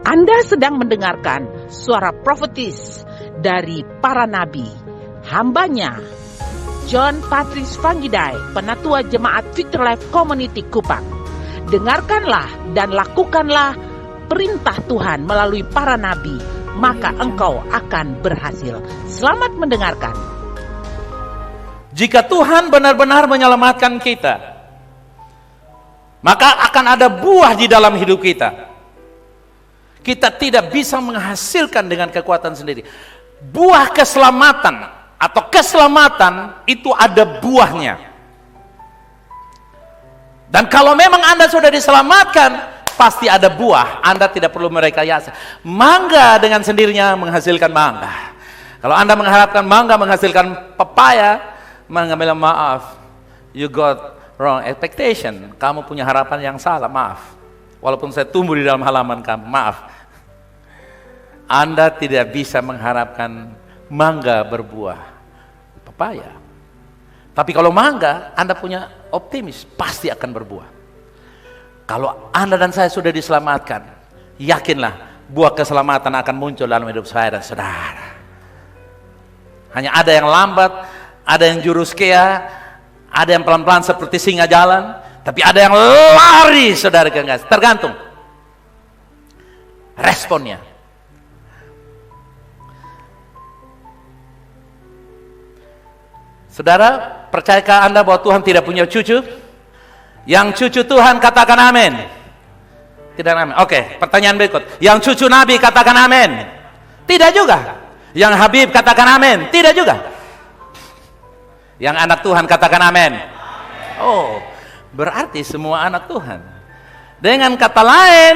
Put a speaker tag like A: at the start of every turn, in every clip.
A: Anda sedang mendengarkan suara profetis dari para nabi, hambanya John Patrice Vanggidai, Penatua Jemaat Victory Life Community Kupang. Dengarkanlah dan lakukanlah perintah Tuhan melalui para nabi, maka engkau akan berhasil. Selamat mendengarkan.
B: Jika Tuhan benar-benar menyelamatkan kita, maka akan ada buah di dalam hidup kita. Kita tidak bisa menghasilkan dengan kekuatan sendiri. Buah keselamatan atau keselamatan itu ada buahnya. Dan kalau memang Anda sudah diselamatkan, pasti ada buah. Anda tidak perlu merekayasa. Mangga dengan sendirinya menghasilkan mangga. Kalau Anda mengharapkan mangga menghasilkan pepaya, mangga bilang maaf, you got wrong expectation. Kamu punya harapan yang salah, maaf. Walaupun saya tumbuh di dalam halaman kamu, maaf. Anda tidak bisa mengharapkan mangga berbuah pepaya. Tapi kalau mangga, Anda punya optimis, pasti akan berbuah. Kalau Anda dan saya sudah diselamatkan, yakinlah buah keselamatan akan muncul dalam hidup saya dan saudara. Hanya ada yang lambat, ada yang jurus kea, ada yang pelan-pelan seperti singa jalan, tapi ada yang lari, saudara. Tergantung responnya. Saudara, percayakah Anda bahwa Tuhan tidak punya cucu? Yang cucu Tuhan katakan amin. Tidak amin. Oke, pertanyaan berikut. Yang cucu Nabi katakan amin. Tidak juga. Yang Habib katakan amin. Tidak juga. Yang anak Tuhan katakan amin. Oh, berarti semua anak Tuhan. Dengan kata lain,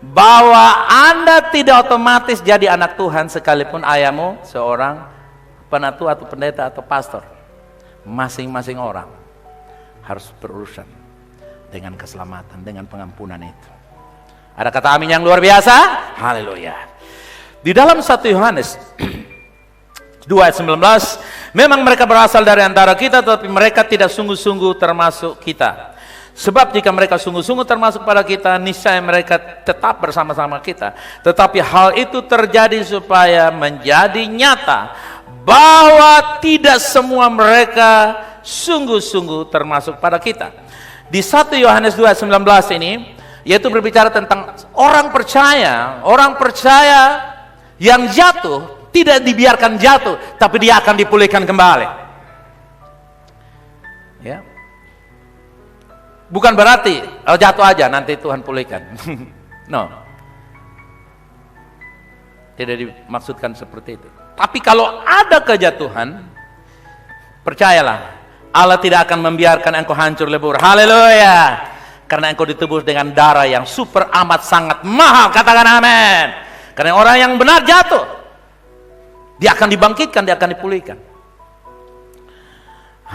B: bahwa Anda tidak otomatis jadi anak Tuhan sekalipun ayahmu seorang penatua atau pendeta atau pastor. Masing-masing orang harus berurusan dengan keselamatan, dengan pengampunan itu. Ada kata amin yang luar biasa? Haleluya. Di dalam 1 Yohanes 2 ayat 19, memang mereka berasal dari antara kita, tetapi mereka tidak sungguh-sungguh termasuk kita. Sebab jika mereka sungguh-sungguh termasuk pada kita, niscaya mereka tetap bersama-sama kita. Tetapi hal itu terjadi supaya menjadi nyata bahwa tidak semua mereka sungguh-sungguh termasuk pada kita. Di 1 Yohanes 2 ayat 19 ini, yaitu berbicara tentang orang percaya yang jatuh, tidak dibiarkan jatuh, tapi dia akan dipulihkan kembali. Ya. Bukan berarti jatuh aja nanti Tuhan pulihkan. No. Tidak dimaksudkan seperti itu. Tapi kalau ada kejatuhan, percayalah, Allah tidak akan membiarkan engkau hancur lebur. Haleluya. Karena engkau ditebus dengan darah yang super amat sangat mahal. Katakan amin. Karena orang yang benar jatuh, dia akan dibangkitkan, dia akan dipulihkan.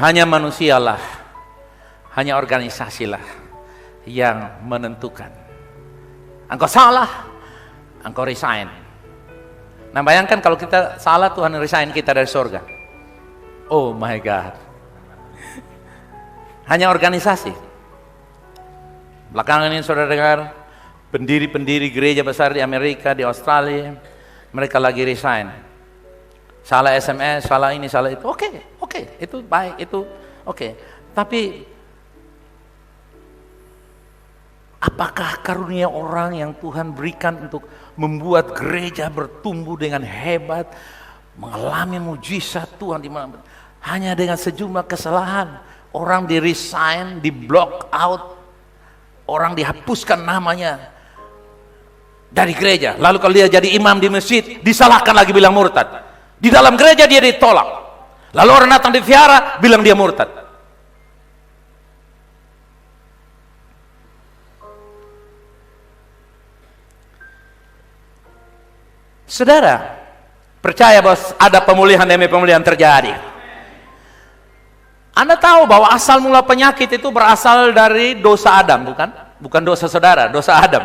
B: Hanya manusialah, hanya organisasilah yang menentukan. Engkau salah, engkau resign. Nah, bayangkan kalau kita salah, Tuhan resign kita dari surga. Oh my God. Hanya organisasi. Belakangan ini saudara dengar, pendiri-pendiri gereja besar di Amerika, di Australia, mereka lagi resign. Salah SMS, salah ini, salah itu. Oke, itu baik, itu oke. Tapi apakah karunia orang yang Tuhan berikan untuk membuat gereja bertumbuh dengan hebat, mengalami mujizat Tuhan di mana hanya dengan sejumlah kesalahan, orang di resign, di block out, orang dihapuskan namanya dari gereja. Lalu kalau dia jadi imam di masjid, disalahkan lagi, bilang murtad. Di dalam gereja dia ditolak. Lalu orang datang di vihara, bilang dia murtad. Saudara, percaya bahwa ada pemulihan demi pemulihan terjadi. Anda tahu bahwa asal mula penyakit itu berasal dari dosa Adam, bukan? Bukan dosa saudara, dosa Adam.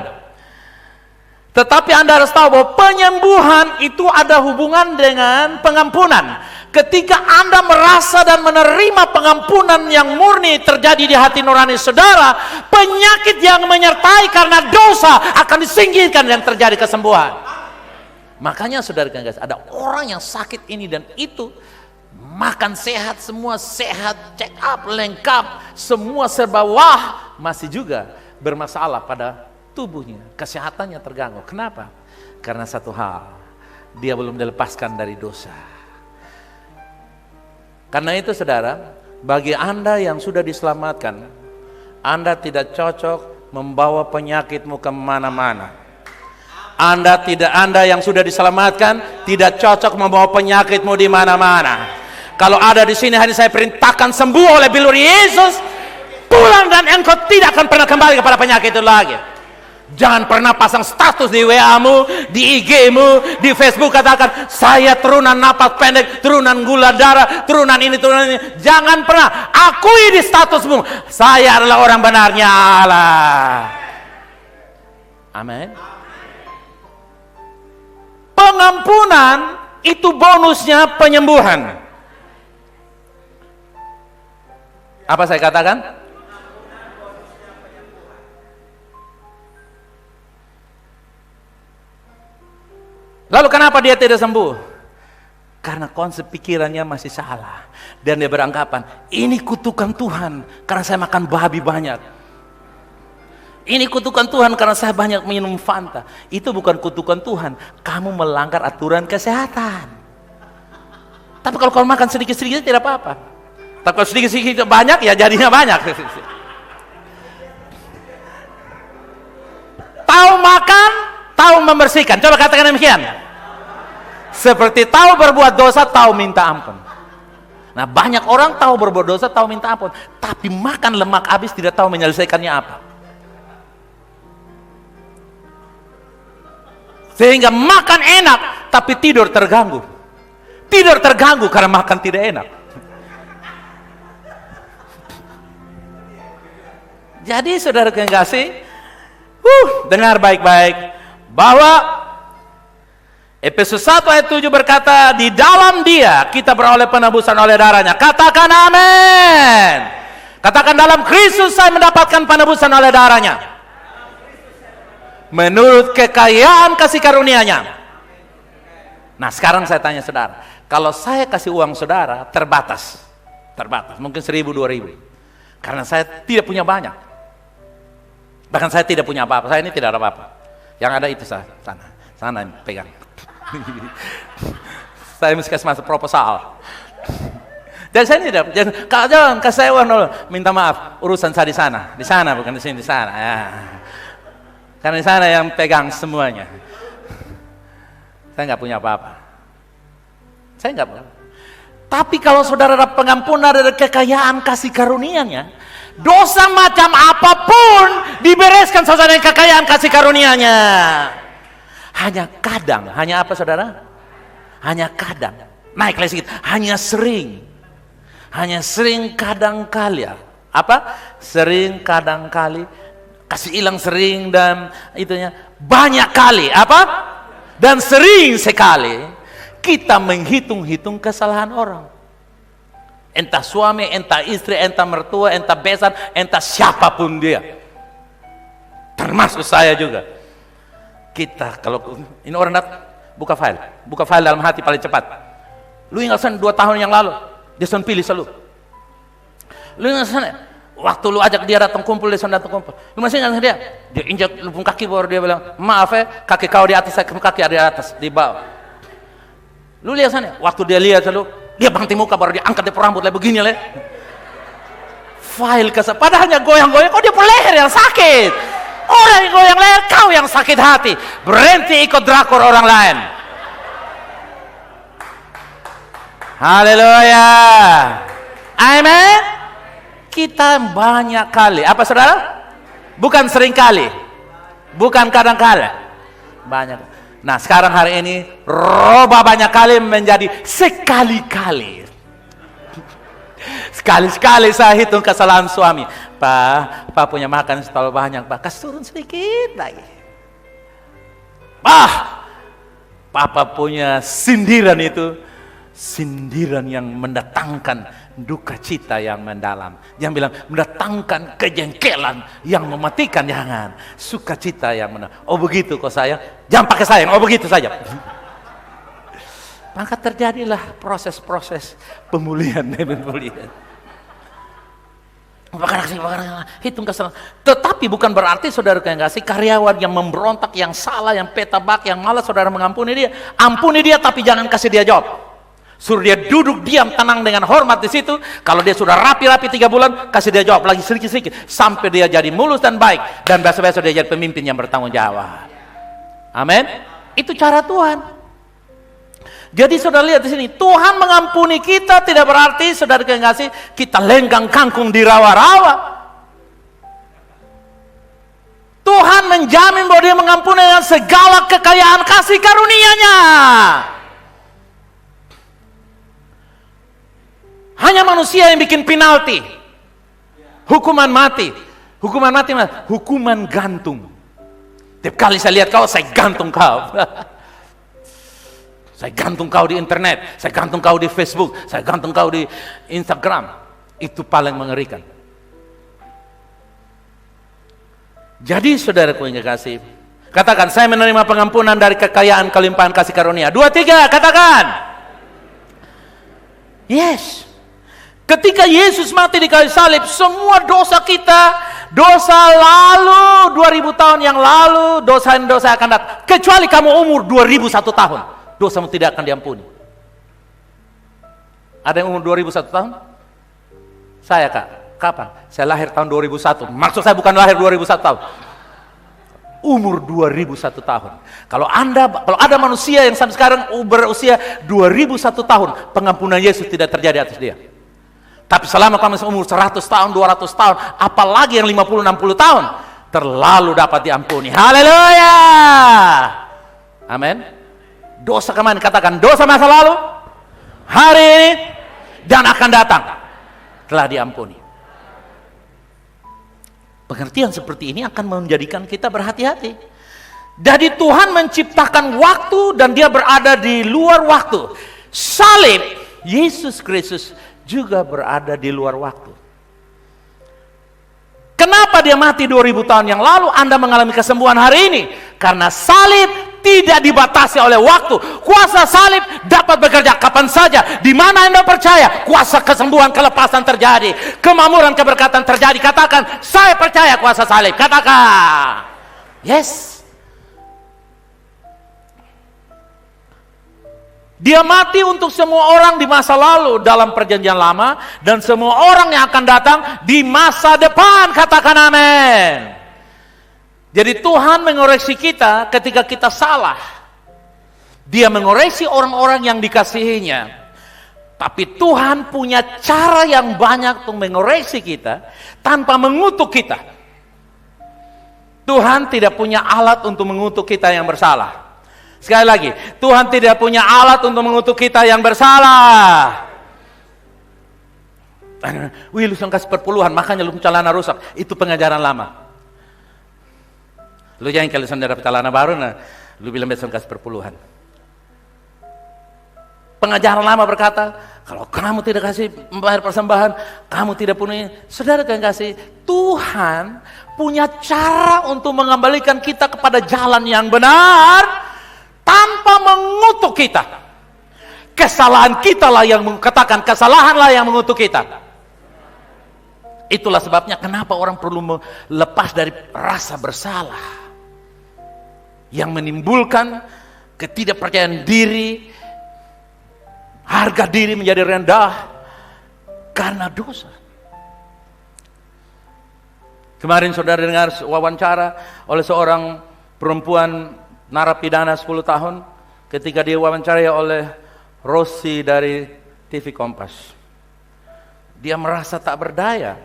B: Tetapi Anda harus tahu bahwa penyembuhan itu ada hubungan dengan pengampunan. Ketika Anda merasa dan menerima pengampunan yang murni terjadi di hati nurani saudara, penyakit yang menyertai karena dosa akan disingkirkan dan terjadi kesembuhan. Makanya saudara guys, ada orang yang sakit ini dan itu, makan sehat, semua sehat, check up lengkap, semua serba wah, masih juga bermasalah pada tubuhnya, kesehatannya terganggu. Kenapa? Karena satu hal, dia belum dilepaskan dari dosa. Karena itu saudara, bagi Anda yang sudah diselamatkan, Anda tidak cocok membawa penyakitmu kemana-mana. Anda yang sudah diselamatkan tidak cocok membawa penyakitmu di mana-mana. Kalau ada di sini hari saya perintahkan sembuh oleh bilur Yesus, pulang dan engkau tidak akan pernah kembali kepada penyakit itu lagi. Jangan pernah pasang status di WA-mu, di IG-mu, di Facebook katakan saya turunan napas pendek, turunan gula darah, turunan ini, turunan ini. Jangan pernah. Akui di statusmu, saya adalah orang benarnya Allah. Amin. Pengampunan itu bonusnya penyembuhan. Apa saya katakan? Lalu kenapa dia tidak sembuh? Karena konsep pikirannya masih salah. Dan dia beranggapan, ini kutukan Tuhan karena saya makan babi banyak. Ini kutukan Tuhan karena saya banyak minum Fanta. Itu bukan kutukan Tuhan. Kamu melanggar aturan kesehatan. Tapi kalau kamu makan sedikit-sedikit tidak apa-apa. Tapi kalau sedikit-sedikit banyak, ya jadinya banyak. Tahu makan, tahu membersihkan. Coba katakan demikian. Seperti tahu berbuat dosa, tahu minta ampun. Nah, banyak orang tahu berbuat dosa, tahu minta ampun, tapi makan lemak habis tidak tahu menyelesaikannya apa. Sehingga makan enak, tapi tidur terganggu. Tidur terganggu karena makan tidak enak. Jadi saudara yang kasih, dengar baik-baik bahwa Efesus 1 ayat 7 berkata, di dalam Dia kita beroleh penebusan oleh darahnya. Katakan amin. Katakan, dalam Kristus saya mendapatkan penebusan oleh darahnya. Menurut kekayaan kasih karunia-Nya. Nah, sekarang saya tanya saudara, kalau saya kasih uang saudara terbatas, mungkin 1.000, 2.000, karena saya tidak punya banyak. Bahkan saya tidak punya apa-apa, saya ini tidak ada apa-apa. Yang ada itu sana pegang. Saya mesti kasih masuk proposal. Dan saya tidak, jangan kasih saya uang dulu. Minta maaf, urusan saya di sana bukan di sini, di sana. Ya. Karena di sana yang pegang semuanya. Saya nggak punya apa-apa. Saya nggak punya. Tapi kalau saudara ada pengampunan, ada kekayaan kasih karunia-Nya, dosa macam apapun dibereskan saudara dengan kekayaan kasih karunia-Nya. Hanya kadang, hanya apa saudara? Hanya kadang, naik lagi sedikit, hanya sering kadang-kali ya. Apa? Sering kadang-kali, kasih hilang sering dan itunya banyak kali, apa? Dan sering sekali kita menghitung-hitung kesalahan orang. Entah suami, entah istri, entah mertua, entah besan, entah siapapun dia. Termasuk saya juga. Kita kalau ini orang buka file dalam hati paling cepat. Lu ingat 2 tahun yang lalu dia son pilih selalu. Lu ingat sana waktu lu ajak dia datang kumpul, dia son datang kumpul. Lu masih ingat dia injak lubung kaki baru dia bilang, maaf ya kaki kau di atas, saya kaki ada di atas, di bawah. Lu lihat sana waktu dia lihat selalu dia banting muka baru dia angkat dia rambut lagi begini le. File kesal, padahal hanya goyang-goyang, kok dia pun leher yang sakit. Orang yang goyang leher, kau yang sakit hati. Berhenti ikut drakor orang lain. Haleluya. Amin. Kita banyak kali, apa saudara? Bukan sering kali, bukan kadang kali, banyak. Nah sekarang hari ini roba banyak kali menjadi sekali-kali. Sekali-sekali saya hitung kesalahan suami. Pak punya makan terlalu banyak, Pak kasih turun sedikit lagi. Papa punya sindiran itu sindiran yang mendatangkan duka cita yang mendalam. Jangan bilang mendatangkan kejengkelan yang mematikan, jangan. Sukacita yang mendalam. Oh begitu kok sayang, jangan pakai sayang, oh begitu saja. Maka terjadilah proses-proses pemulihan demi pemulihan. Hitung kesalahan. Tetapi bukan berarti saudara yang kasih, karyawan yang memberontak, yang salah, yang petabak, yang malas, saudara mengampuni dia. Ampuni dia tapi jangan kasih dia job. Suruh dia duduk diam tenang dengan hormat di situ. Kalau dia sudah rapi-rapi 3 bulan, kasih dia jawab lagi sedikit-sedikit sampai dia jadi mulus dan baik, dan besok-besok dia jadi pemimpin yang bertanggung jawab. Amin. Itu cara Tuhan. Jadi saudara lihat di sini, Tuhan mengampuni kita tidak berarti saudara yang kasih kita lenggang kangkung di rawa-rawa. Tuhan menjamin bahwa dia mengampuni dengan segala kekayaan kasih karunia-Nya. Hanya manusia yang bikin penalti. Hukuman mati. Hukuman mati, hukuman gantung. Tiap kali saya lihat kau, saya gantung kau. Saya gantung kau di internet, saya gantung kau di Facebook, saya gantung kau di Instagram. Itu paling mengerikan. Jadi saudaraku yang kekasih, katakan, saya menerima pengampunan dari kekayaan kelimpahan kasih karunia. 2, 3, katakan. Yes. Ketika Yesus mati di kayu salib, semua dosa kita, dosa lalu 2000 tahun yang lalu, dosa-dosa akan datang. Kecuali kamu umur 2001 tahun. Dosamu tidak akan diampuni. Ada yang umur 2001 tahun? Saya kak, kapan? Saya lahir tahun 2001. Maksud saya bukan lahir 2001 tahun. Umur 2001 tahun. Kalau ada manusia yang sampai sekarang berusia 2001 tahun, pengampunan Yesus tidak terjadi atas dia. Tapi selama kamu umur 100 tahun, 200 tahun, apalagi yang 50-60 tahun, terlalu dapat diampuni. Haleluya. Amin. Dosa kemana? Katakan, dosa masa lalu, hari ini, dan akan datang, telah diampuni. Pengertian seperti ini akan menjadikan kita berhati-hati. Jadi Tuhan menciptakan waktu dan dia berada di luar waktu. Salib, Yesus Kristus juga berada di luar waktu. Kenapa dia mati 2000 tahun yang lalu, Anda mengalami kesembuhan hari ini? Karena salib tidak dibatasi oleh waktu. Kuasa salib dapat bekerja kapan saja, di mana Anda percaya, kuasa kesembuhan, kelepasan terjadi, kemakmuran, keberkatan terjadi. Katakan, saya percaya kuasa salib. Katakan, yes. Dia mati untuk semua orang di masa lalu dalam perjanjian lama, dan semua orang yang akan datang di masa depan. Katakan amin. Jadi Tuhan mengoreksi kita ketika kita salah. Dia mengoreksi orang-orang yang dikasihinya. Tapi Tuhan punya cara yang banyak untuk mengoreksi kita tanpa mengutuk kita. Tuhan tidak punya alat untuk mengutuk kita yang bersalah. Sekali lagi, Tuhan tidak punya alat untuk mengutuk kita yang bersalah. Wih, lu kasih perpuluhan, makanya lu celana rusak. Itu pengajaran lama. Lu jangan kalau saudara celana baru, nah, lu bilang besok kasih perpuluhan. Pengajaran lama berkata, kalau kamu tidak kasih membayar persembahan, kamu tidak punya. Saudara yang kasih, Tuhan punya cara untuk mengembalikan kita kepada jalan yang benar tanpa mengutuk kita. Kesalahan kita lah yang mengatakan, kesalahanlah yang mengutuk kita. Itulah sebabnya kenapa orang perlu lepas dari rasa bersalah yang menimbulkan ketidakpercayaan diri, harga diri menjadi rendah karena dosa. Kemarin saudara dengar wawancara oleh seorang perempuan narapidana 10 tahun ketika dia wawancarai oleh Rossi dari TV Kompas. Dia merasa tak berdaya,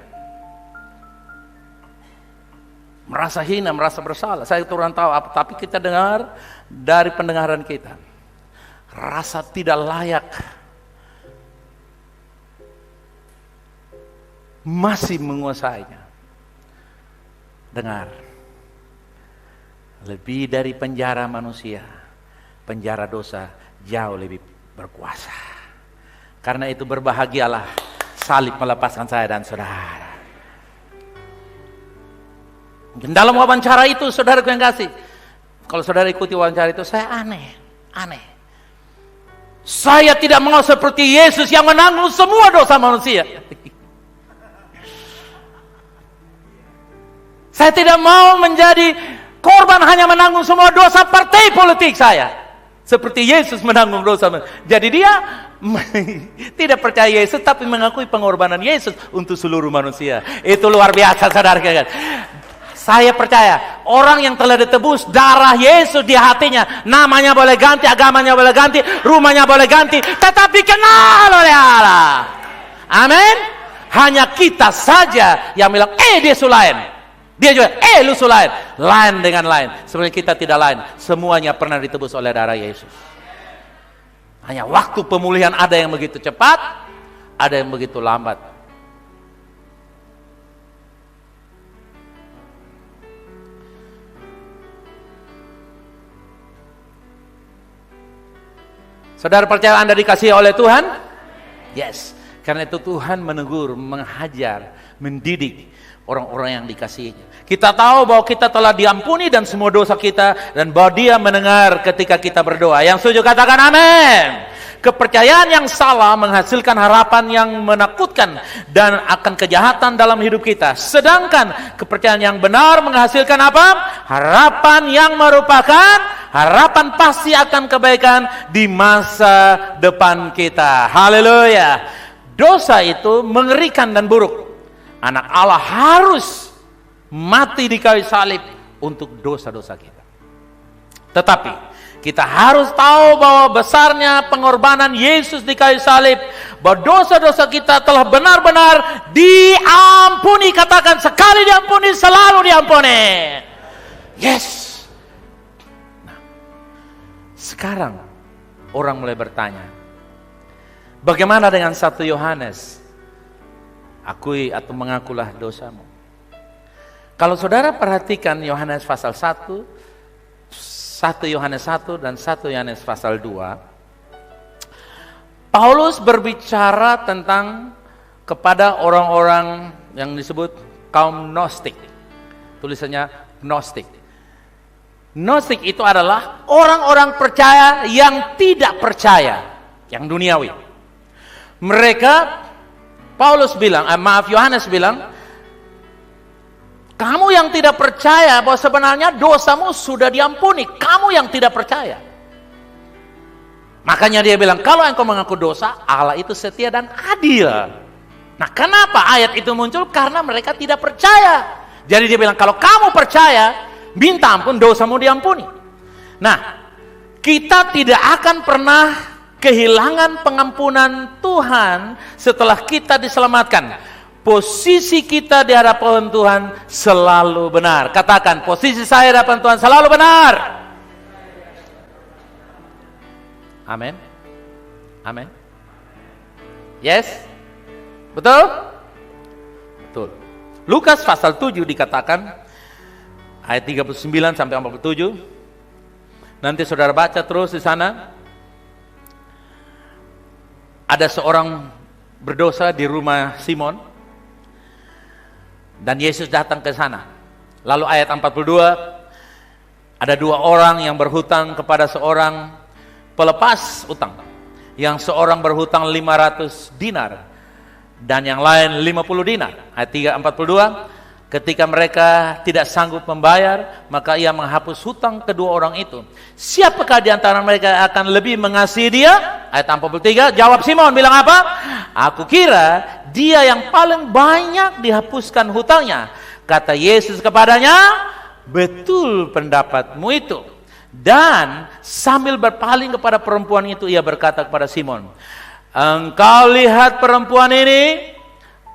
B: merasa hina, merasa bersalah. Saya kurang tahu apa, tapi kita dengar dari pendengaran kita, rasa tidak layak masih menguasainya. Dengar, lebih dari penjara manusia, penjara dosa jauh lebih berkuasa. Karena itu berbahagialah, salib melepaskan saya dan saudara. Dan dalam wawancara itu, saudara yang kasih, kalau saudara ikuti wawancara itu, saya aneh. Saya tidak mau seperti Yesus yang menanggung semua dosa manusia. Saya tidak mau menjadi korban hanya menanggung semua dosa partai politik saya. Seperti Yesus menanggung dosa. Jadi dia tidak percaya Yesus, tapi mengakui pengorbanan Yesus untuk seluruh manusia. Itu luar biasa, saudara. Saya percaya orang yang telah ditebus darah Yesus di hatinya, namanya boleh ganti, agamanya boleh ganti, rumahnya boleh ganti, tetapi kenal oleh Allah. Amin. Hanya kita saja yang bilang, dia sulain. Dia juga, lu sulain. Lain dengan lain. Sebenarnya kita tidak lain. Semuanya pernah ditebus oleh darah Yesus. Hanya waktu pemulihan ada yang begitu cepat, ada yang begitu lambat. Saudara percaya Anda dikasihi oleh Tuhan? Yes. Karena itu Tuhan menegur, menghajar, mendidik orang-orang yang dikasihinya. Kita tahu bahwa kita telah diampuni dan semua dosa kita, dan bahwa Dia mendengar ketika kita berdoa. Yang setuju katakan amin. Kepercayaan yang salah menghasilkan harapan yang menakutkan dan akan kejahatan dalam hidup kita. Sedangkan kepercayaan yang benar menghasilkan apa? Harapan yang merupakan harapan pasti akan kebaikan di masa depan kita. Haleluya. Dosa itu mengerikan dan buruk. Anak Allah harus mati di kayu salib untuk dosa-dosa kita. Tetapi kita harus tahu bahwa besarnya pengorbanan Yesus di kayu salib, bahwa dosa-dosa kita telah benar-benar diampuni. Katakan, sekali diampuni, selalu diampuni. Yes. Nah, sekarang orang mulai bertanya, bagaimana dengan 1 Yohanes? Akui atau mengakulah dosamu. Kalau saudara perhatikan Yohanes pasal 1 Yohanes 1 dan 1 Yohanes pasal 2, Paulus berbicara tentang kepada orang-orang yang disebut kaum Gnostik. Tulisannya Gnostik. Gnostik itu adalah orang-orang percaya yang tidak percaya, yang duniawi. Mereka, Yohanes bilang, kamu yang tidak percaya bahwa sebenarnya dosamu sudah diampuni. Kamu yang tidak percaya. Makanya dia bilang, kalau engkau mengaku dosa, Allah itu setia dan adil. Nah, kenapa ayat itu muncul? Karena mereka tidak percaya. Jadi dia bilang, kalau kamu percaya, minta ampun, dosamu diampuni. Nah, kita tidak akan pernah kehilangan pengampunan Tuhan setelah kita diselamatkan. Posisi kita di hadapan Tuhan selalu benar. Katakan, posisi saya di hadapan Tuhan selalu benar. Amin. Amin. Yes? Betul? Betul. Lukas pasal 7 dikatakan ayat 39 sampai 47. Nanti saudara baca terus di sana. Ada seorang berdosa di rumah Simon. Dan Yesus datang ke sana. Lalu ayat 42, ada 2 orang yang berhutang kepada seorang pelepas utang. Yang seorang berhutang 500 dinar dan yang lain 50 dinar. Ayat 42, ketika mereka tidak sanggup membayar, maka ia menghapus hutang kedua orang itu. Siapakah di antara mereka akan lebih mengasihi dia? Ayat 43, jawab Simon, bilang apa? Aku kira dia yang paling banyak dihapuskan hutangnya. Kata Yesus kepadanya, betul pendapatmu itu. Dan sambil berpaling kepada perempuan itu, ia berkata kepada Simon, engkau lihat perempuan ini?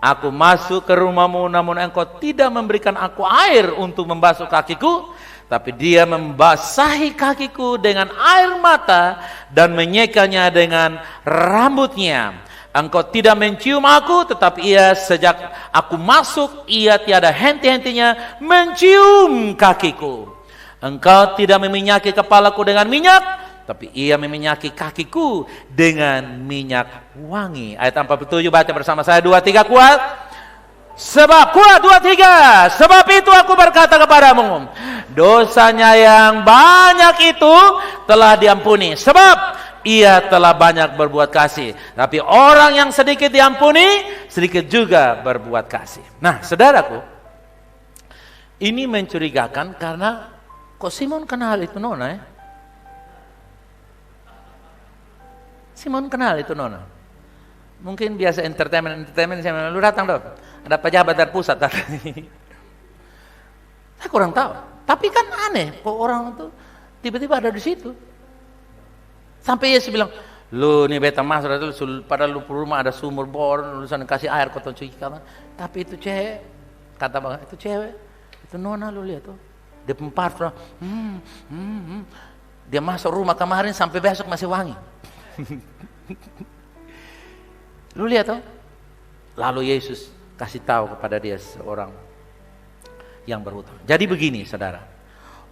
B: Aku masuk ke rumahmu, namun engkau tidak memberikan aku air untuk membasuh kakiku, tapi dia membasahi kakiku dengan air mata dan menyekanya dengan rambutnya. Engkau tidak mencium aku, tetapi ia sejak aku masuk, ia tiada henti-hentinya mencium kakiku. Engkau tidak meminyaki kepalaku dengan minyak, tapi ia meminyaki kakiku dengan minyak wangi. Ayat 47 baca bersama saya, 2, 3 kuat. Sebab kuat 2, 3. Sebab itu aku berkata kepadamu, dosanya yang banyak itu telah diampuni, sebab ia telah banyak berbuat kasih. Tapi orang yang sedikit diampuni, sedikit juga berbuat kasih. Nah, saudaraku, ini mencurigakan karena kok Simon kenal itu Nona ya? Simon kenal itu Nona. Mungkin biasa entertainment saya bilang, lu datang dong, ada pejabat dari pusat. Saya kurang tahu. Tapi kan aneh, kok orang itu tiba-tiba ada di situ. Sampai Yesus bilang, lu nih beta masuk, padahal lu rumah ada sumur bor, lu sana kasih air kotor cuci kamar. Tapi itu cewek, kata bang, itu cewek, itu Nona, lu lihat tuh, dia parfum, dia masuk rumah kemarin sampai besok masih wangi. Lu lihat tuh. Lalu Yesus kasih tahu kepada dia seorang yang berhutang. Jadi begini, saudara.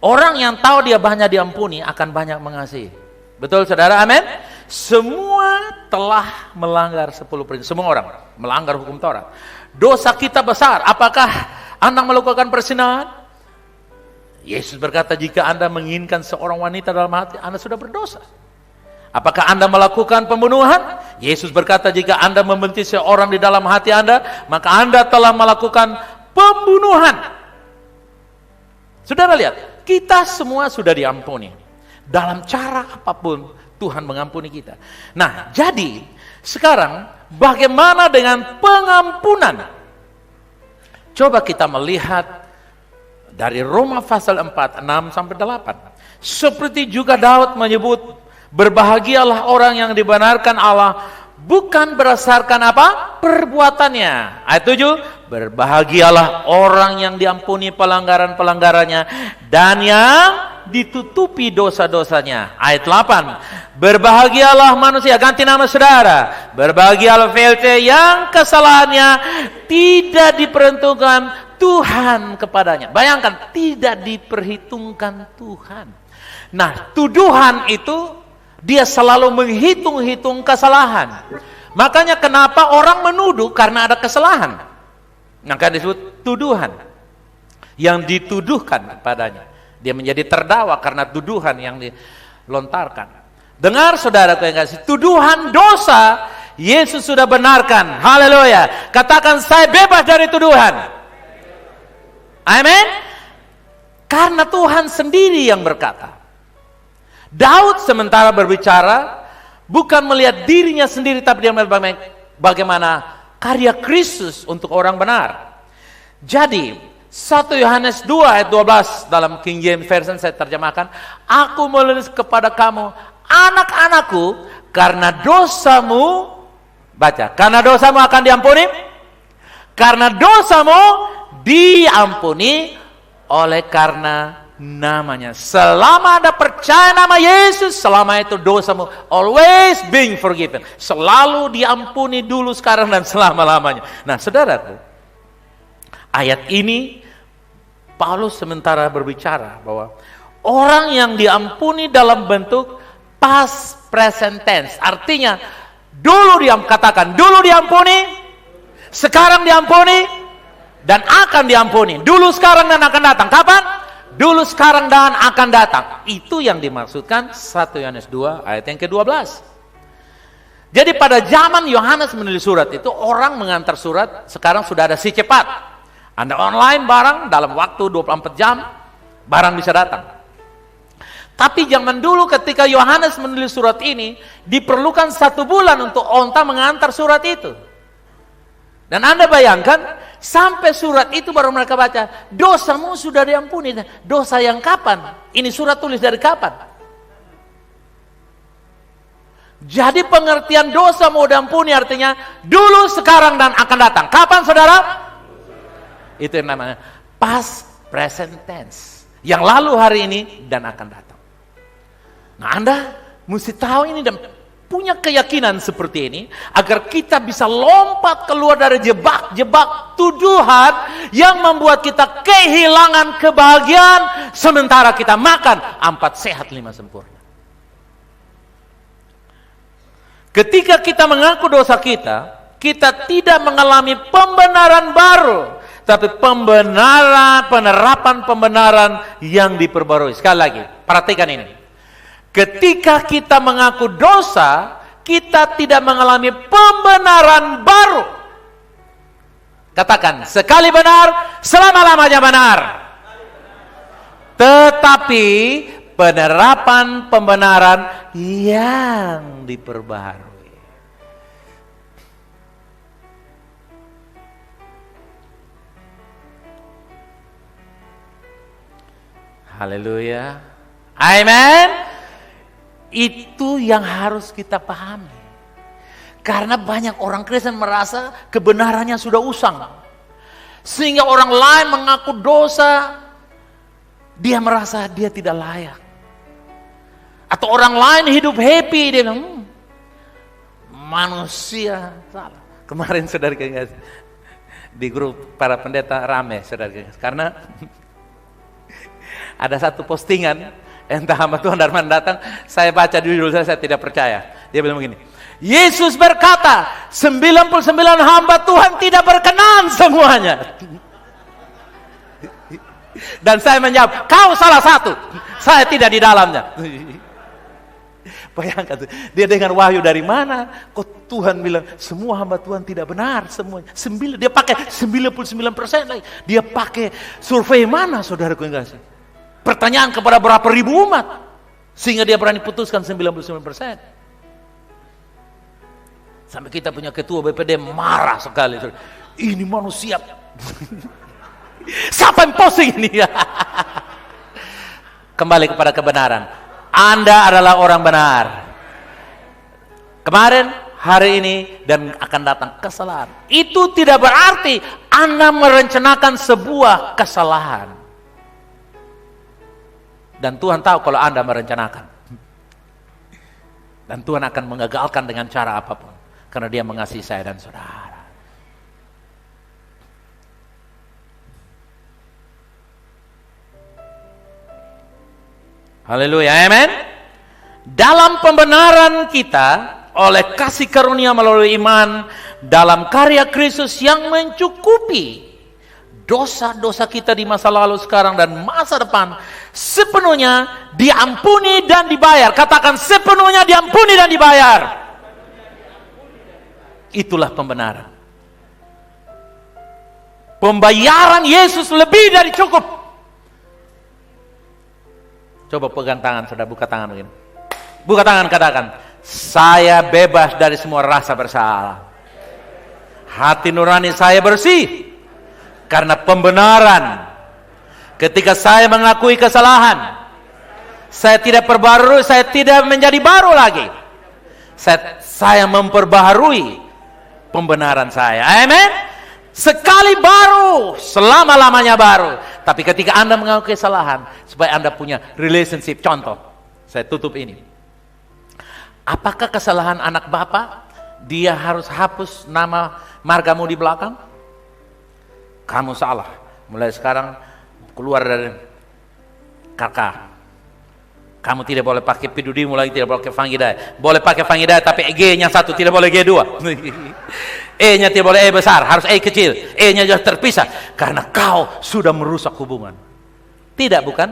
B: Orang yang tahu dia banyak diampuni akan banyak mengasihi. Betul, saudara? Amin. Semua telah melanggar 10 perintah. Semua orang melanggar hukum Taurat. Dosa kita besar. Apakah Anda melakukan perzinahan? Yesus berkata, jika Anda menginginkan seorang wanita dalam hati, Anda sudah berdosa. Apakah Anda melakukan pembunuhan? Yesus berkata, jika Anda membenci seorang di dalam hati Anda, maka Anda telah melakukan pembunuhan. Saudara lihat, kita semua sudah diampuni. Dalam cara apapun Tuhan mengampuni kita. Nah, jadi sekarang bagaimana dengan pengampunan? Coba kita melihat dari Roma pasal 4, 6 sampai 8. Seperti juga Daud menyebut, berbahagialah orang yang dibenarkan Allah bukan berdasarkan apa? Perbuatannya. Ayat 7, berbahagialah orang yang diampuni pelanggaran-pelanggarannya dan yang ditutupi dosa-dosanya. Ayat 8, berbahagialah manusia, ganti nama saudara, berbahagialah VLT yang kesalahannya tidak diperhitungkan Tuhan kepadanya. Bayangkan, tidak diperhitungkan Tuhan. Nah, tuduhan itu dia selalu menghitung-hitung kesalahan. Makanya kenapa orang menuduh? Karena ada kesalahan. Maka disebut tuduhan. Yang dituduhkan padanya. Dia menjadi terdakwa karena tuduhan yang dilontarkan. Dengar saudaraku yang kasih, tuduhan dosa Yesus sudah benarkan. Haleluya. Katakan, saya bebas dari tuduhan. Amin. Karena Tuhan sendiri yang berkata. Daud sementara berbicara bukan melihat dirinya sendiri, tapi dia melihat bagaimana karya Kristus untuk orang benar. Jadi 1 Yohanes 2 ayat 12 dalam King James Version saya terjemahkan, aku menulis kepada kamu anak-anakku karena dosamu, baca, karena dosamu akan diampuni, karena dosamu diampuni oleh karena namanya. Selama Anda percaya nama Yesus, selama itu dosamu always being forgiven. Selalu diampuni dulu, sekarang, dan selama-lamanya. Nah, saudaraku, ayat ini Paulus sementara berbicara bahwa orang yang diampuni dalam bentuk past present tense. Artinya, dulu katakan, dulu diampuni, sekarang diampuni, dan akan diampuni. Dulu, sekarang, dan akan datang. Kapan? Dulu, sekarang, dan akan datang. Itu yang dimaksudkan 1 Yohanes 2 ayat yang ke-12. Jadi pada zaman Yohanes menulis surat itu, orang mengantar surat, sekarang sudah ada si cepat. Anda online barang, dalam waktu 24 jam, barang bisa datang. Tapi zaman dulu ketika Yohanes menulis surat ini, diperlukan 1 bulan untuk onta mengantar surat itu. Dan Anda bayangkan, sampai surat itu baru mereka baca, dosamu sudah diampuni. Dosa yang kapan? Ini surat tulis dari kapan? Jadi pengertian dosa mau diampuni artinya dulu, sekarang, dan akan datang. Kapan, saudara? Itu yang namanya past present tense. Yang lalu, hari ini, dan akan datang. Nah, Anda mesti tahu ini dan punya keyakinan seperti ini agar kita bisa lompat keluar dari jebak-jebak tuduhan yang membuat kita kehilangan kebahagiaan sementara kita makan 4 sehat 5 sempurna. Ketika kita mengaku dosa kita, kita tidak mengalami pembenaran baru, tapi penerapan pembenaran yang diperbarui. Sekali lagi, perhatikan ini. Ketika kita mengaku dosa, kita tidak mengalami pembenaran baru. Katakan, sekali benar, selama-lamanya benar. Tetapi penerapan pembenaran yang diperbarui. Haleluya. Amen. Itu yang harus kita pahami. Karena banyak orang Kristen merasa kebenarannya sudah usang. Sehingga orang lain mengaku dosa, dia merasa dia tidak layak. Atau orang lain hidup happy, dia bilang, manusia salah. Kemarin saudara guys, di grup para pendeta rame saudara guys, karena ada satu postingan, entah hamba Tuhan Darman datang, saya baca judul saya tidak percaya. Dia bilang begini, Yesus berkata, 99 hamba Tuhan tidak berkenan semuanya. Dan saya menjawab, kau salah satu, saya tidak di dalamnya. Bayangkan, dia dengar wahyu dari mana? Kok Tuhan bilang semua hamba Tuhan tidak benar semuanya. Dia pakai 99% lagi. Dia pakai survei mana, saudaraku yang kasih? Pertanyaan kepada berapa ribu umat sehingga dia berani putuskan 99%. Sampai kita punya ketua BPD marah sekali. Ini manusia. Siapa yang posting ini? Kembali kepada kebenaran. Anda adalah orang benar. Kemarin, hari ini, dan akan datang kesalahan. Itu tidak berarti Anda merencanakan sebuah kesalahan. Dan Tuhan tahu kalau Anda merencanakan. Dan Tuhan akan mengagalkan dengan cara apapun. Karena Dia mengasihi saya dan saudara. Haleluya, amen. Dalam pembenaran kita oleh kasih karunia melalui iman dalam karya Kristus yang mencukupi dosa-dosa kita di masa lalu, sekarang, dan masa depan sepenuhnya diampuni dan dibayar. Katakan, sepenuhnya diampuni dan dibayar. Itulah pembenaran. Pembayaran Yesus lebih dari cukup. Coba pegang tangan, saudara, buka tangan begini. Buka tangan, katakan, saya bebas dari semua rasa bersalah. Hati nurani saya bersih. Karena pembenaran. Ketika saya mengakui kesalahan, saya tidak perbarui, saya tidak menjadi baru lagi. Saya memperbaharui pembenaran saya. Amin. Sekali baru, selama-lamanya baru. Tapi ketika Anda mengakui kesalahan, supaya Anda punya relationship, contoh, saya tutup ini. Apakah kesalahan anak bapak, dia harus hapus nama margamu di belakang? Kamu salah. Mulai sekarang, keluar dari kakak. Kamu tidak boleh pakai pidudimu lagi, tidak boleh pakai Fangidai. Boleh pakai Fangidai, tapi G-nya satu, tidak boleh G2. E-nya tidak boleh E besar, harus E kecil. E-nya juga terpisah. Karena kau sudah merusak hubungan. Tidak, bukan?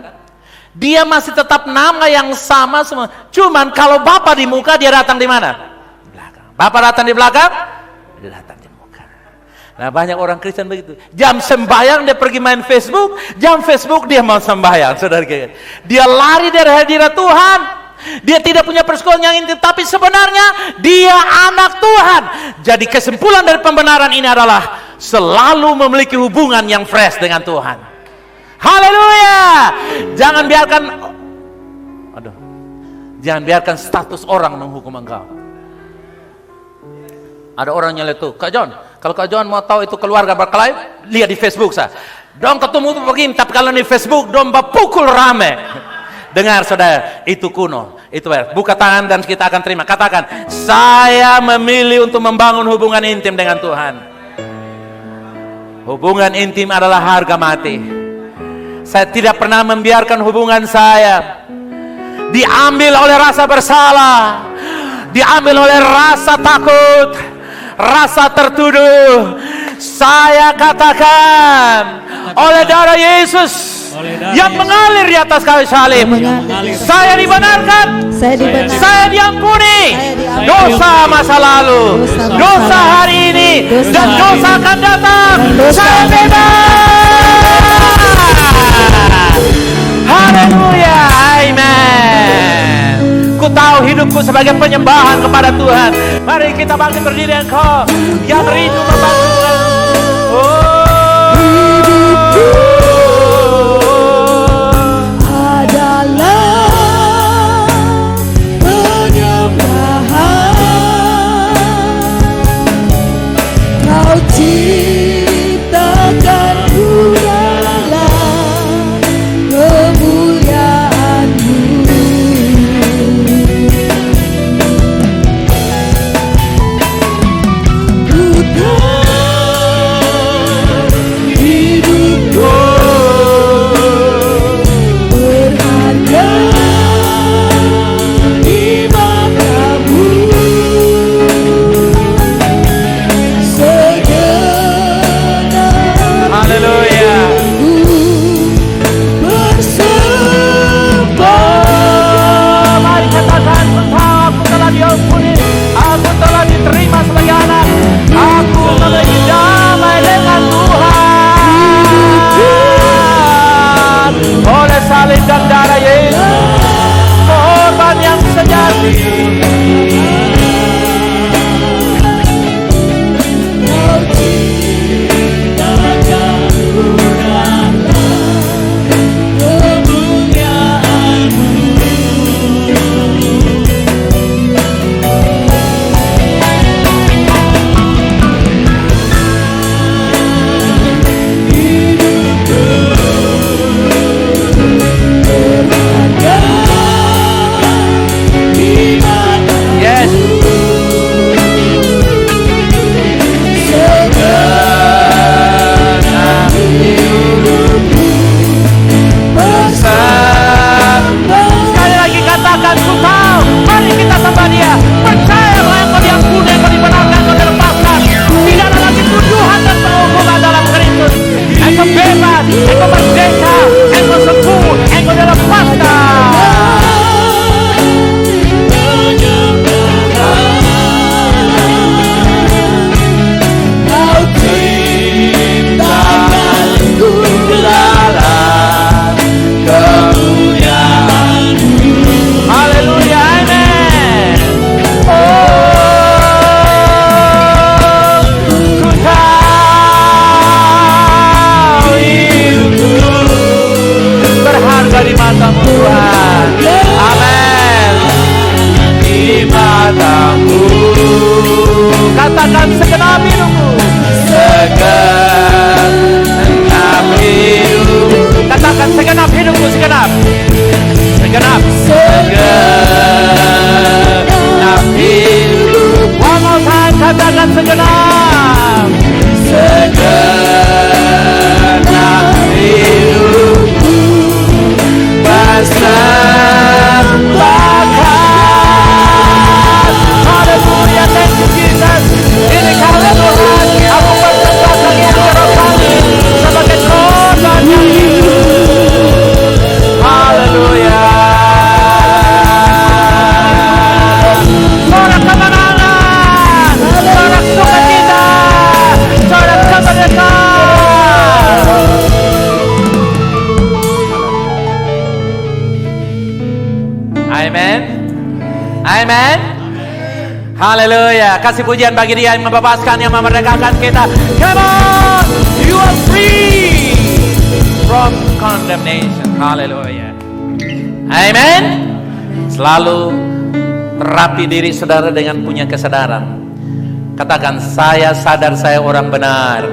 B: Dia masih tetap nama yang sama semua. Cuman kalau Bapak di muka, dia datang di mana? Belakang. Bapak datang di belakang, dia datang di muka. Nah, banyak orang Kristen begitu. Jam sembahyang dia pergi main Facebook, jam Facebook dia mau sembahyang. Saudara, dia lari dari hadirat Tuhan. Dia tidak punya persekutuan yang intim, tapi sebenarnya dia anak Tuhan. Jadi kesimpulan dari pembenaran ini adalah selalu memiliki hubungan yang fresh dengan Tuhan. Haleluya. Jangan biarkan status orang menghukum engkau. Ada orang nyeletuk, Kak John, kalau Kak John mau tahu itu keluarga berkelahi, lihat di Facebook saya. Dong ketemu begini, tapi kalau di Facebook domba pukul rame. Dengar saudara, itu kuno, itu buka tangan dan kita akan terima. Katakan, saya memilih untuk membangun hubungan intim dengan Tuhan. Hubungan intim adalah harga mati. Saya tidak pernah membiarkan hubungan saya diambil oleh rasa bersalah, diambil oleh rasa takut, rasa tertuduh. Saya katakan oleh darah Yesus yang mengalir di atas kayu salib, saya dibenarkan, saya diampuni dosa masa lalu, dosa hari ini, dan dosa akan datang. Saya bebas. Haleluya, amen. Ku tahu hidupku sebagai penyembahan kepada Tuhan. Mari kita bangkit berdiri, engkau yang rindu membantu Tuhan. Dan darah Yesus, korban yang sejati. Katakan segenap hidupku, segenap hidup. Katakan segenap hidupku, segenap hidup. One more time, katakan segenap hidup. Persembahkan. Haleluya, thank you Jesus. Ini karena Tuhan, aku persembahkan hidup kami sebagai korban yang hidup. Haleluya. Sorak kemenangan, sorak sukacita, sorak kemerdekaan. Amen. Amen. Haleluya. Kasih pujian bagi Dia yang membebaskan, yang memerdekakan kita. Come on, you are free from condemnation. Haleluya. Amen. Selalu terapi diri saudara dengan punya kesadaran. Katakan, saya sadar saya orang benar.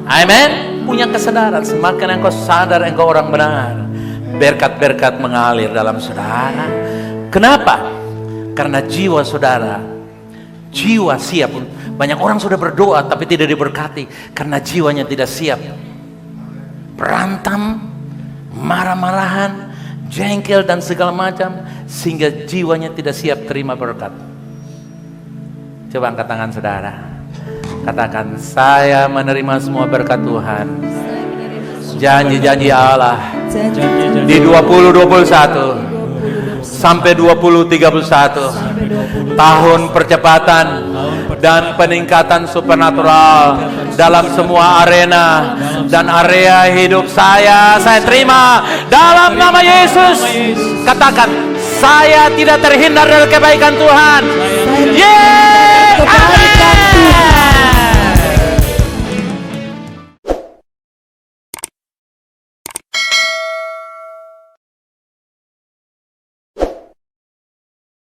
B: Amen. Punya kesadaran. Semakin engkau sadar engkau orang benar, berkat-berkat mengalir dalam saudara. Kenapa? Karena jiwa saudara, jiwa siap. Banyak orang sudah berdoa tapi tidak diberkati karena jiwanya tidak siap. Berantem, marah-marahan, jengkel dan segala macam. sehingga jiwanya tidak siap terima berkat. Coba angkat tangan saudara. Katakan, saya menerima semua berkat Tuhan. Janji-janji Allah di 2021 sampai 2031, tahun percepatan dan peningkatan supernatural dalam semua arena dan area hidup saya terima dalam nama Yesus. Katakan, saya tidak terhindar dari kebaikan Tuhan. Yeay! Amin.